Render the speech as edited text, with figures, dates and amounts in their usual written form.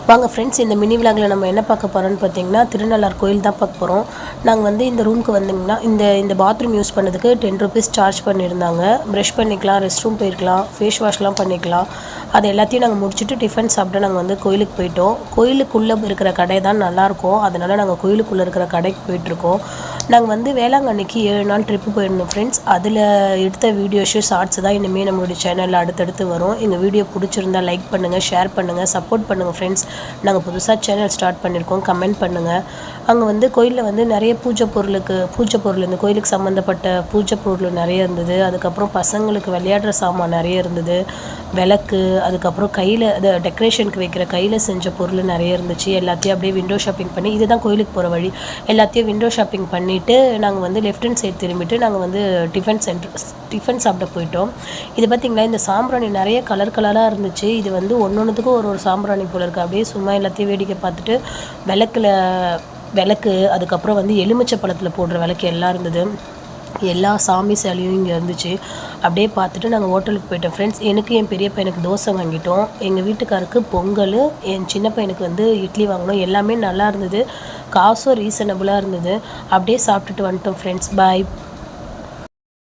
வாங்க ஃப்ரெண்ட்ஸ், இந்த மினி விலாகில் நம்ம என்ன பார்க்க போகிறோம்னு பார்த்தீங்கன்னா, திருநள்ளார் கோயில் தான் பார்க்க போகிறோம். நாங்கள் வந்து இந்த ரூமுக்கு வந்தீங்கன்னா இந்த பாத்ரூம் யூஸ் பண்ணதுக்கு 10 ருபீஸ் சார்ஜ் பண்ணியிருந்தாங்க. ப்ரஷ் பண்ணிக்கலாம், ரெஸ்ட் ரூம் போயிருக்கலாம், ஃபேஸ் வாஷ்லாம் பண்ணிக்கலாம். அது எல்லாத்தையும் நாங்கள் முடிச்சுட்டு டிஃபன் சாப்பிட்டு நாங்கள் வந்து கோயிலுக்கு போயிட்டோம். கோயிலுக்குள்ளே இருக்கிற கடை தான் நல்லாயிருக்கும், அதனால் நாங்கள் கோயிலுக்குள்ளே இருக்கிற கடைக்கு போயிட்டுருக்கோம். நாங்கள் வந்து வேளாங்கண்ணிக்கு 7 நாள் ட்ரிப்பு போயிருந்தோம் ஃப்ரெண்ட்ஸ். அதில் எடுத்த வீடியோஸு ஷார்ட்ஸ் தான் இனிமேல் நம்மளுடைய சேனலில் அடுத்தடுத்து வரும். எங்கள் வீடியோ பிடிச்சிருந்தா லைக் பண்ணுங்கள், ஷேர் பண்ணுங்கள், சப்போர்ட் பண்ணுங்கள் ஃப்ரெண்ட்ஸ். நாங்கள் புதுசாக சேனல் ஸ்டார்ட் பண்ணியிருக்கோம், கமெண்ட் பண்ணுங்கள். அங்கே வந்து கோயிலில் வந்து நிறைய பூஜை பொருள் இந்த கோயிலுக்கு சம்மந்தப்பட்ட பூஜை பொருள் நிறைய இருந்தது. அதுக்கப்புறம் பசங்களுக்கு விளையாடுற சாமான் நிறைய இருந்தது, விளக்கு, அதுக்கப்புறம் கையில் டெக்கரேஷனுக்கு வைக்கிற கையில் செஞ்ச பொருள் நிறைய இருந்துச்சு. எல்லாத்தையும் அப்படியே விண்டோ ஷாப்பிங் பண்ணி, இதுதான் கோயிலுக்கு போகிற வழி, எல்லாத்தையும் விண்டோ ஷாப்பிங் பண்ணிவிட்டு நாங்கள் வந்து லெஃப்ட் ஹேண்ட் சைடு திரும்பிட்டு நாங்கள் வந்து டிஃபன் சாப்பிட போயிட்டோம். இது பார்த்திங்களா, இந்த சாம்பிராணி நிறைய கலர் கலராக இருந்துச்சு. இது வந்து ஒன்றுத்துக்கும் ஒரு சாம்பிராணி போல் இருக்குது. அப்படியே சும்மா எல்லாத்தையும் வேடிக்கை பார்த்துட்டு விளக்கு, அதுக்கப்புறம் வந்து எலுமிச்சை பழத்தில் போடுற விளக்கு எல்லாம் இருந்தது. எல்லா சாமி சிலையும் இங்கே இருந்துச்சு. அப்படியே பார்த்துட்டு நாங்கள் ஹோட்டலுக்கு போயிட்டோம் ஃப்ரெண்ட்ஸ். எனக்கு என் பெரிய பையனுக்கு தோசை வாங்கிட்டோம், எங்கள் வீட்டுக்காருக்கு பொங்கல், என் சின்ன பையனுக்கு வந்து இட்லி வாங்கினோம். எல்லாமே நல்லா இருந்தது, காசும் ரீசனபுளாக இருந்தது. அப்படியே சாப்பிட்டுட்டு வந்துட்டோம் ஃப்ரெண்ட்ஸ். பாய்.